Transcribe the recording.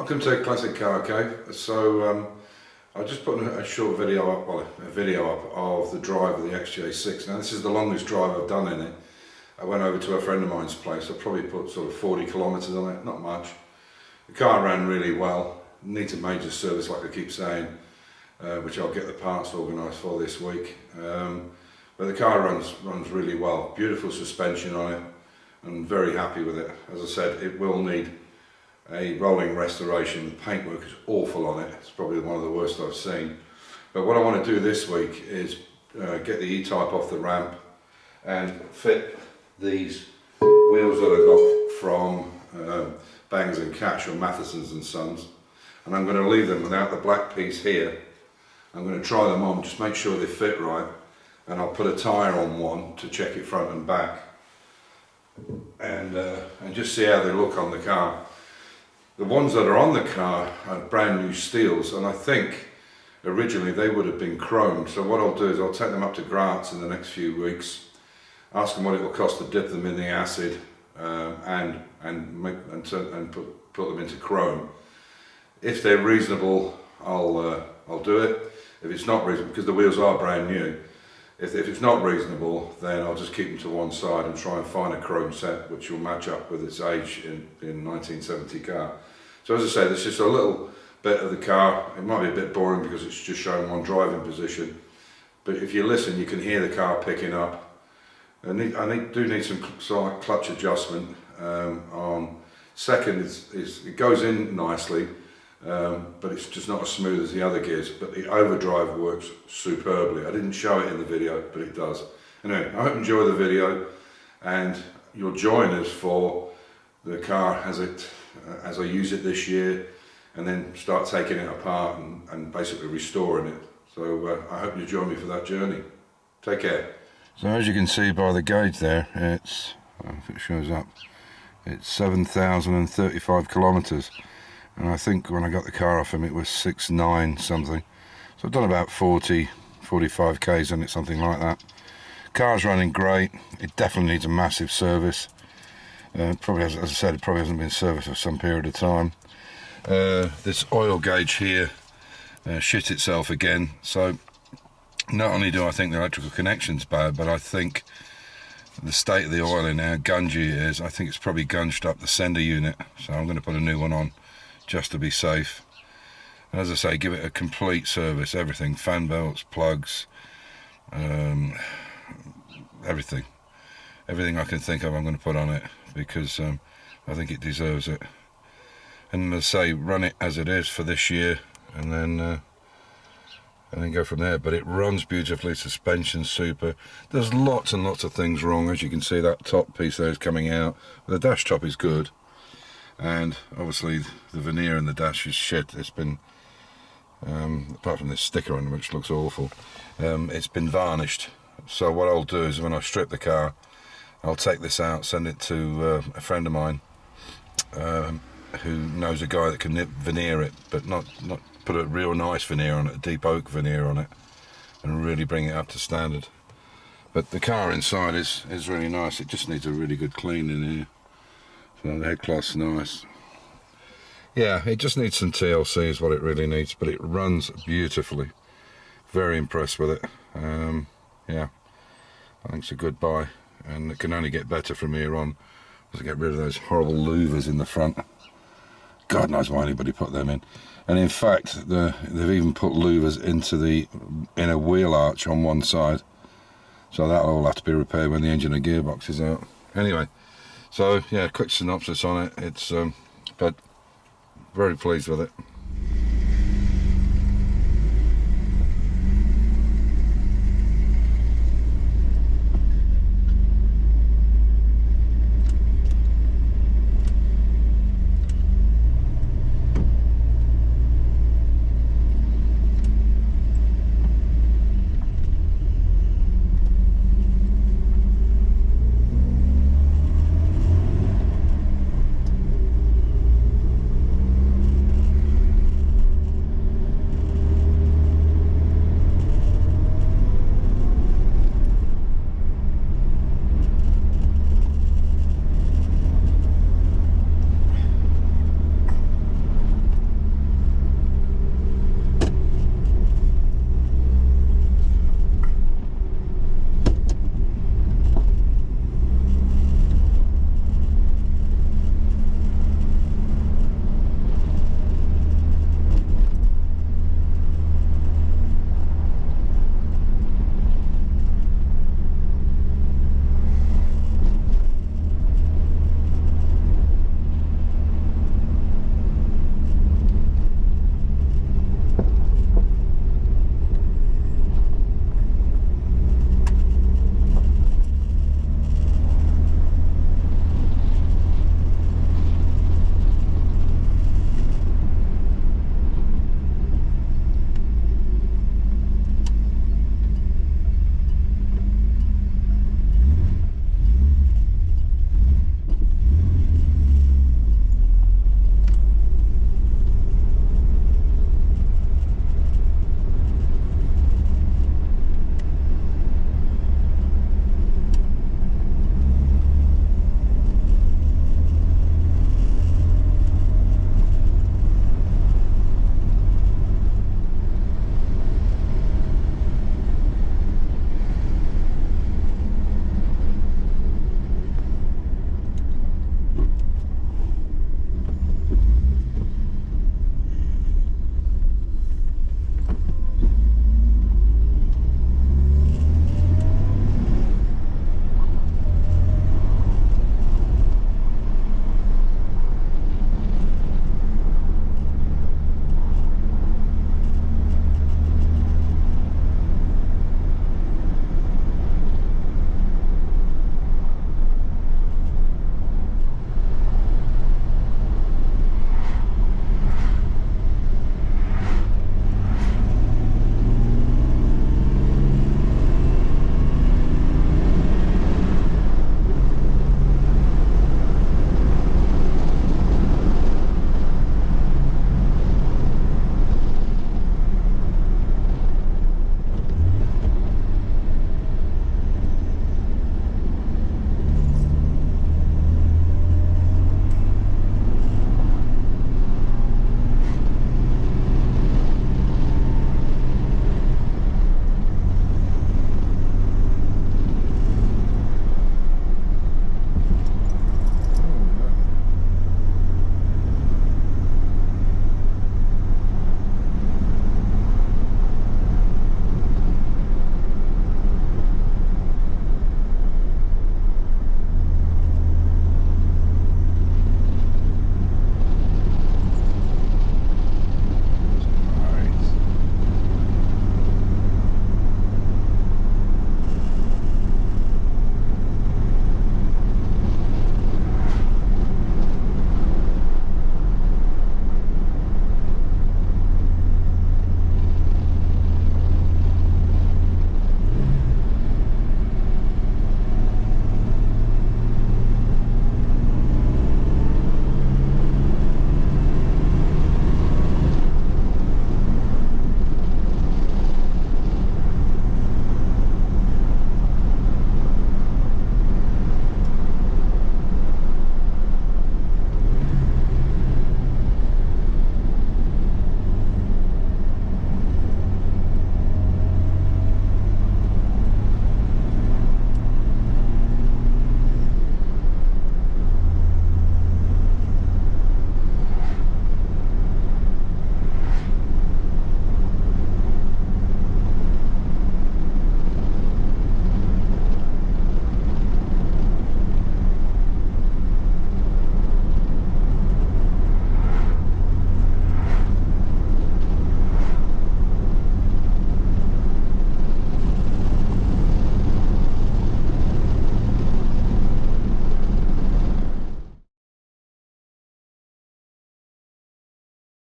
Welcome to Classic Car Cave. So I just put a short video up, a video up of the drive of the XJ6. Now this is the longest drive I've done in it. I went over to a friend of mine's place. I probably put sort of 40 kilometres on it, not much. The car ran really well. Needs a major service, like I keep saying, which I'll get the parts organised for this week. But the car runs really well. Beautiful suspension on it. I'm very happy with it. As I said, it will need a rolling restoration. The paintwork is awful on it. It's probably one of the worst I've seen. But what I want to do this week is get the E-type off the ramp and fit these wheels that I got from Bangers and Catch or Matheson's and Sons. And I'm going to leave them without the black piece here. I'm going to try them on, just make sure they fit right. And I'll put a tyre on one to check it front and back. And just see how they look on the car. The ones that are on the car are brand new steels, and I think originally they would have been chromed. So what I'll do is I'll take them up to Graz in the next few weeks, ask them what it will cost to dip them in the acid and put them into chrome. If they're reasonable, I'll do it. If it's not reasonable, because the wheels are brand new, if it's not reasonable, then I'll just keep them to one side and try and find a chrome set which will match up with its age in 1970 car. So as I say, there's just a little bit of the car. It might be a bit boring because it's just showing one driving position, but if you listen, you can hear the car picking up. I do need some sort of clutch adjustment on. Second, it goes in nicely, but it's just not as smooth as the other gears. But the overdrive works superbly. I didn't show it in the video, but it does. Anyway, I hope you enjoy the video, and you'll join us for the car as I use it this year, and then start taking it apart and basically restoring it. So I hope you join me for that journey. Take care. So as you can see by the gauge there, it's, if it shows up, it's 7,035 kilometres. And I think when I got the car off him it was 6.9 something. So I've done about 45 k's on it, something like that. Car's running great. It definitely needs a massive service. Probably, as I said, it probably hasn't been serviced for some period of time. This oil gauge here shit itself again. So not only do I think the electrical connection's bad, but I think the state of the oil in how gungy it is, I think it's probably gunged up the sender unit. So I'm going to put a new one on just to be safe. And as I say, give it a complete service, everything, fan belts, plugs, everything I can think of I'm going to put on it, because I think it deserves it. And as I say, run it as it is for this year, and then go from there. But it runs beautifully, suspension super. There's lots and lots of things wrong. As you can see, that top piece there is coming out. The dash top is good, and obviously the veneer in the dash is shit. It's been apart from this sticker on it, which looks awful, it's been varnished. So what I'll do is when I strip the car, I'll take this out, send it to a friend of mine who knows a guy that can veneer it, but not put a real nice veneer on it, a deep oak veneer on it, and really bring it up to standard. But the car inside is really nice. It just needs a really good clean in here. So the head cloth's nice. Yeah, it just needs some TLC is what it really needs, but it runs beautifully. Very impressed with it. Yeah, I think it's a good buy, and it can only get better from here on. To get rid of those horrible louvers in the front. God knows why anybody put them in. And in fact, they've even put louvers into the inner wheel arch on one side. So that'll all have to be repaired when the engine and gearbox is out. Anyway, so yeah, quick synopsis on it. It's but very pleased with it.